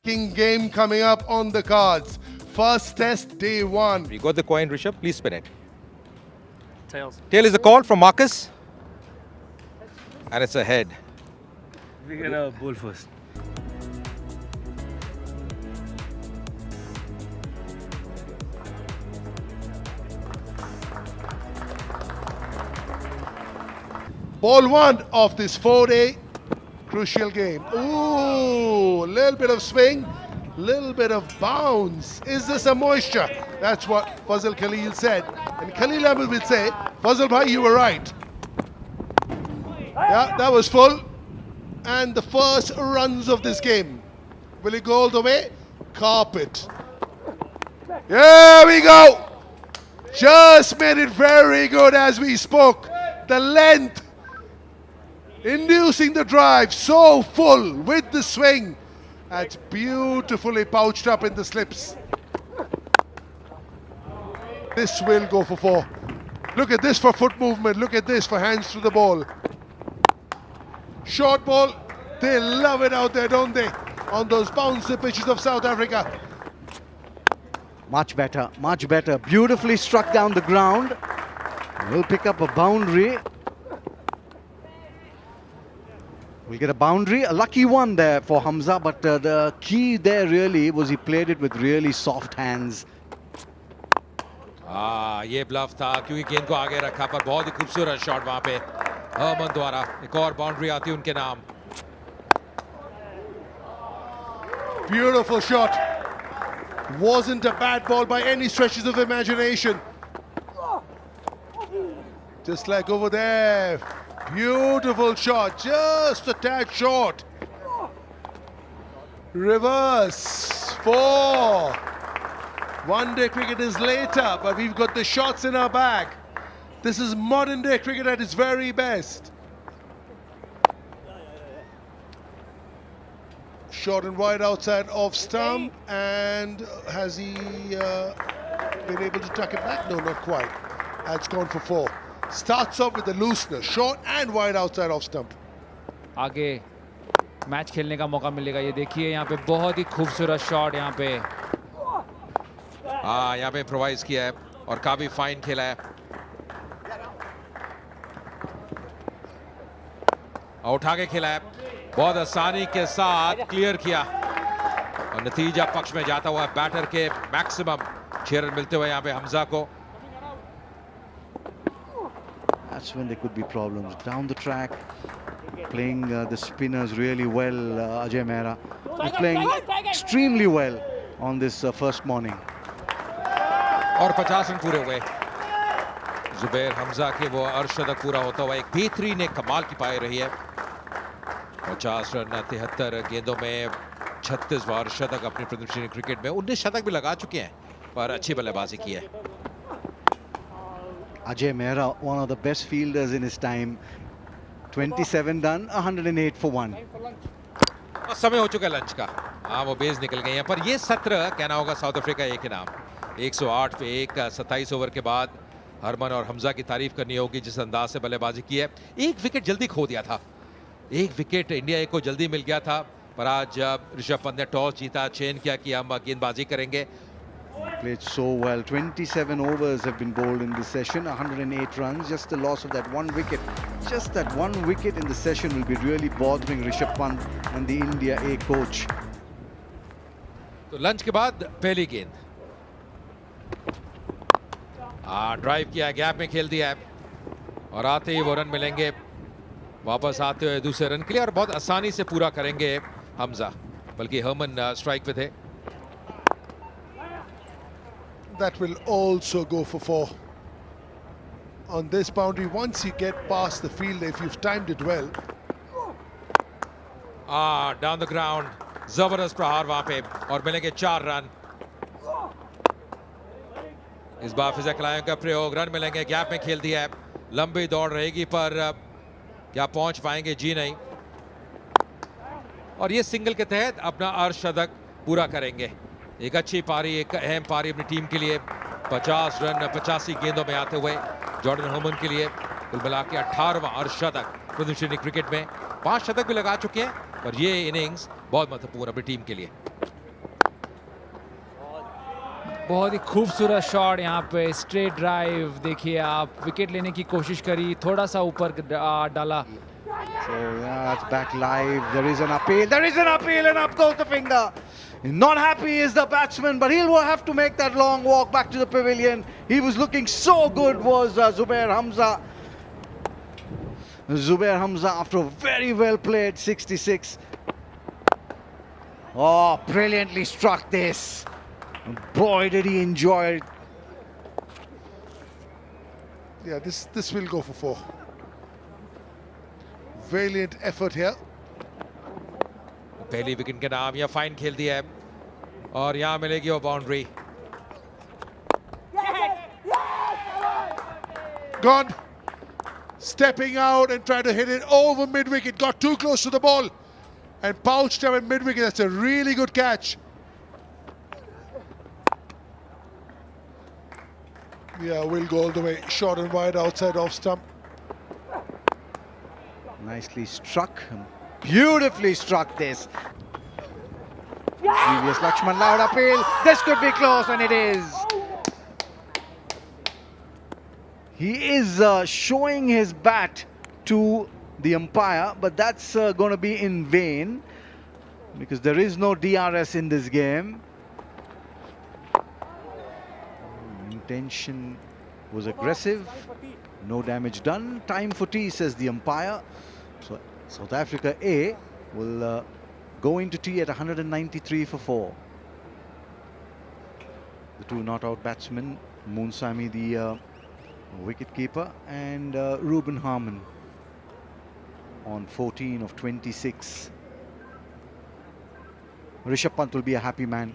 intriguing game coming up on the cards. First test, day one. You got the coin, Rishabh. Please spin it. Tails. Tail is a call from Marcus. And it's a head. We're gonna bowl first. Ball one of this 4-day crucial game. Ooh, a little bit of swing, little bit of bounce. Is this a moisture? That's what Fazal Khalil said. And Khalil Ahmed would say, Fazal bhai, you were right. Yeah, that was full. And the first runs of this game. Will it go all the way? Carpet. Here we go. Just made it very good as we spoke. The length. Inducing the drive, so full with the swing. That's beautifully pouched up in the slips. This will go for 4. Look at this for foot movement. Look at this for hands to the ball. Short ball. They love it out there, don't they? On those bouncy pitches of South Africa. Much better, much better. Beautifully struck down the ground. Will pick up a boundary. We'll get a boundary, a lucky one there for Hamza, but the key there really was he played it with really soft hands. ये bulb था क्योंकि गेंद को आगे रखा पर बहुत ही खूबसूरत शॉट वहां पे हरमन द्वारा एक और बाउंड्री आती उनके नाम. Beautiful shot. Wasn't a bad ball by any stretches of the imagination. Just like over there. Beautiful shot, just a tad short. Reverse, 4. One-day cricket is later, but we've got the shots in our bag. This is modern-day cricket at its very best. Short and wide outside off stump, and has he been able to tuck it back? No, not quite. That's gone for 4. Starts off with the loosener, short and wide outside off stump. आगे match खेलने का मौका मिलेगा. ये देखिए यहाँ पे बहुत ही खूबसूरत शॉट यहाँ पे. यहाँ पे इम्प्रोवाइज किया है और काफी फाइन खेला है. उठा के खेला है, बहुत आसानी के साथ क्लियर किया और नतीजा पक्ष में जाता हुआ बैटर के मैक्सिमम 6 रन मिलते हुए यहाँ पे हमजा को. That's when there could be problems. Down the track, playing the spinners really well. Ajay Mehra was playing extremely well on this first morning. और 50 रन पूरे हुए. जुबैर हमजा के वो अर्शदक पूरा होता हुआ एक बेहतरीन एक कमाल की पाई रही है. 50 रन 73 गेंदों में 36 बार शतक अपनी प्रदर्शनी क्रिकेट में 19 शतक भी लगा चुके हैं पर अच्छी बल्लेबाजी की है. Ajay Mehra, one of the best fielders in his time. 27 done, 108 for 1. और समय हो चुका है लंच का. हाँ वो बेस निकल गई हैं पर ये सत्र कहना होगा साउथ अफ्रीका एक ही नाम. 108 पे 27 ओवर के बाद हरमन और हमजा की तारीफ करनी होगी जिस अंदाज से बल्लेबाजी की है. एक विकेट जल्दी खो दिया था. एक विकेट इंडिया को जल्दी मिल गया था पर आज ऋषभ पंत ने टॉस जीता, चयन किया कि हम गेंदबाजी करेंगे. Played so well. 27 overs have been bowled in this session. 108 runs. Just the loss of that one wicket. Just that one wicket in the session will be really bothering Rishabh Pant and the India A coach. तो lunch के बाद पहली गेंद. Drive किया, gap में खेल दिया है और आते ही वो रन मिलेंगे. वापस आते हुए दूसरे रन के लिए और बहुत आसानी से पूरा करेंगे हमजा. बल्कि हरमन स्ट्राइक पे थे. That will also go for 4. On this boundary, once you get past the field, if you've timed it well. Down the ground, जबरदस्त प्रहार वहां पे और मिलेंगे 4 रन. इस बार फिजल लायन का प्रयोग, रन मिलेंगे. गैप में खेल दिया है, लंबी दौड़ रहेगी पर क्या पहुंच पाएंगे? जी नहीं. और ये सिंगल के तहत अपना अर्धशतक पूरा करेंगे. एक अच्छी पारी, एक अहम पारी अपनी टीम के लिए. 50 रन 85 गेंदों में आते हुए जॉर्डन हरमन के लिए कुल मिला के 18वां अर्धशतक प्रदर्शनी क्रिकेट में. 5 शतक भी लगा चुके हैं पर ये इनिंग्स बहुत महत्वपूर्ण अपनी टीम के लिए. बहुत ही खूबसूरत शॉट यहाँ पे, स्ट्रेट ड्राइव देखिए आप, विकेट लेने की कोशिश करी, थोड़ा सा ऊपर डाला. So yeah, it's back live. There is an appeal. There is an appeal, and up goes the finger. Not happy is the batsman, but he'll have to make that long walk back to the pavilion. He was looking so good, was Zubair Hamza. Zubair Hamza, after a very well played 66. Oh, brilliantly struck this. Boy, did he enjoy it. Yeah, this will go for 4. Valiant effort here. पहली wicket के नाम, या fine खेल दिया है और यहाँ मिलेगी वो boundary. Gone. Stepping out and trying to hit it over mid-wicket. Got too close to the ball and pounced him at mid-wicket. That's a really good catch. Yeah, will go all the way. Short and wide outside off stump. Nicely struck. Beautifully struck this. Previous Lakshman loud appeal. This could be close, and it is. He is showing his bat to the umpire, but that's going to be in vain because there is no DRS in this game. Intention was aggressive. No damage done. Time for tea, says the umpire. So South Africa A will go into tea at 193 for 4. The two not out batsmen, Moonsamy, the wicket keeper, and Ruben Harman on 14 of 26. Rishabh Pant will be a happy man.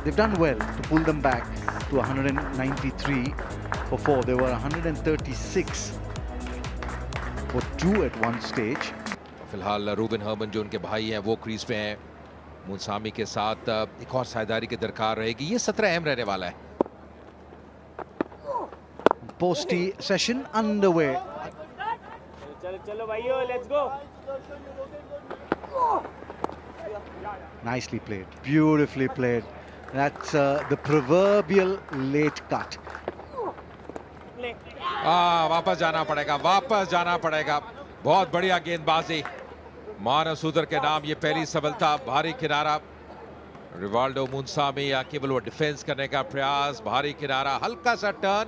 They've done well to pull them back to 193 for 4. They were 136 for 2 at one stage. फिलहाल Rubin Hermann जो उनके भाई हैं वो crease पे हैं. मुंसामी के साथ एक और साझेदारी की दरकार रहेगी. ये 17 अहम रहने वाला है. Post-tea session underway. चलो भाइयों, let's go. Nicely played, beautifully played. That's the proverbial late cut. वापस जाना पड़ेगा, वापस जाना पड़ेगा. बहुत बढ़िया गेंदबाजी. मानव सूदर के नाम ये पहली सफलता. भारी किनारा. रिवाल्डो मुंसामी या केवल वो डिफेंस करने का प्रयास. भारी किनारा, हल्का सा टर्न.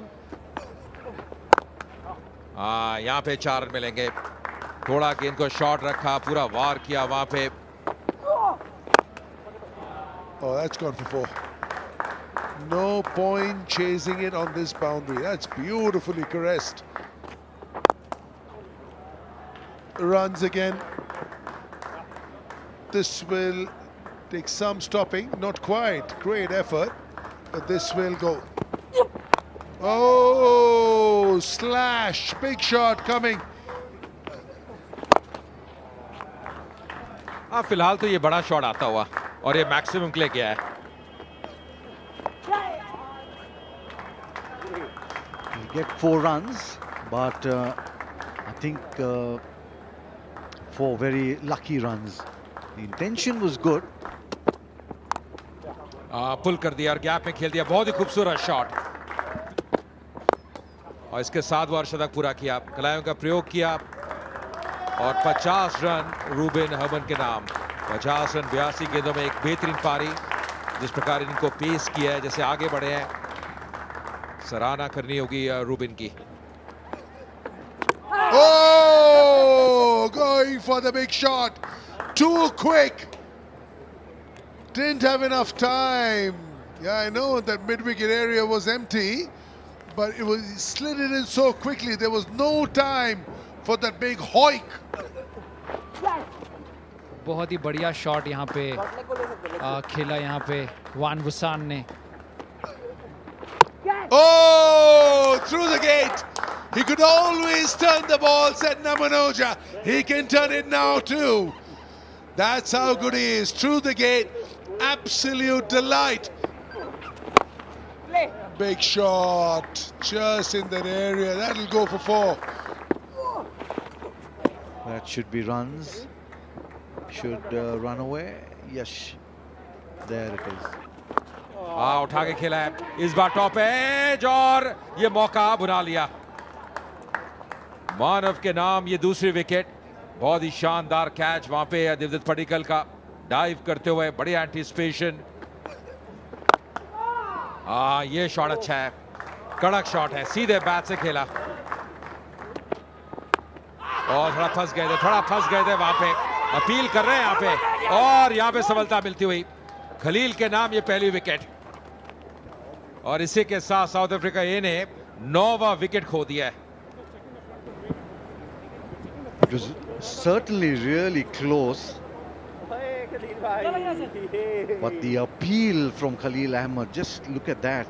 यहाँ पे 4 रन मिलेंगे. थोड़ा गेंद को शॉर्ट रखा, पूरा वार किया वहां पे. Oh, that's gone for 4. No point chasing it on this boundary. That's beautifully caressed. Runs again. This will take some stopping. Not quite. Great effort. But this will go. Oh, slash. Big shot coming. फिलहाल तो ये बड़ा shot आता हुआ और ये maximum के लिए गया है. He'll get 4 runs, but I think 4 very lucky runs. The intention was good. पुल कर दिया और गैप में खेल दिया. बहुत ही खूबसूरत शॉट. और इसके साथ वो अर्धशतक पूरा किया. कलायों का प्रयोग किया और 50 रन रूबिन हर्मन के नाम. 50 रन 82 गेंदों में एक बेहतरीन पारी. जिस प्रकार इनको पेश किया है, जैसे आगे बढ़े हैं, सराहना करनी होगी रूबिन की. Oh, going for the big shot. Too quick. Didn't have enough time. Yeah, I know that mid-wicket area was empty, but it was, he slid it in so quickly. There was no time for that big hoik. बहुत ही बढ़िया shot यहाँ पे खेला यहाँ पे वान Busan ने. Oh, through the gate. He could always turn the ball, said Namanoja. He can turn it now too. That's how good he is. Through the gate. Absolute delight. Big shot. Just in that area. That'll go for 4. That should be runs. should run away. Yes, there it is. हाँ, उठा के खेला है, इस बार top edge और ये मौका बुला लिया। मानव के नाम ये दूसरी विकेट, बहुत ही शानदार कैच वहां पे देवदत्त पडिक्कल का डाइव करते हुए, बड़ी एंटीसिपेशन। हाँ, ये शॉट अच्छा है, कड़क शॉट है, सीधे बैट से खेला और थोड़ा फंस गए थे वहां पे, अपील कर रहे हैं यहाँ पे, और यहाँ पे सफलता मिलती हुई खलील के नाम ये पहली विकेट। और इसी के साथ साउथ अफ्रीका ए ने 9वां विकेट खो दिया है। It was certainly really close, but the appeal from Khalil Ahmed, just look at that.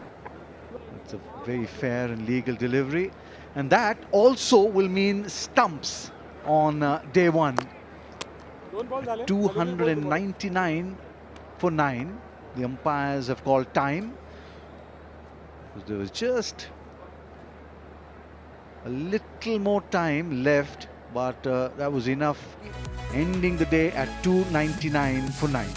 It's a very fair and legal delivery, and that also will mean stumps on day one. 299 for 9. The umpires have called time. There was just a little more time left, but that was enough, ending the day at 299 for 9.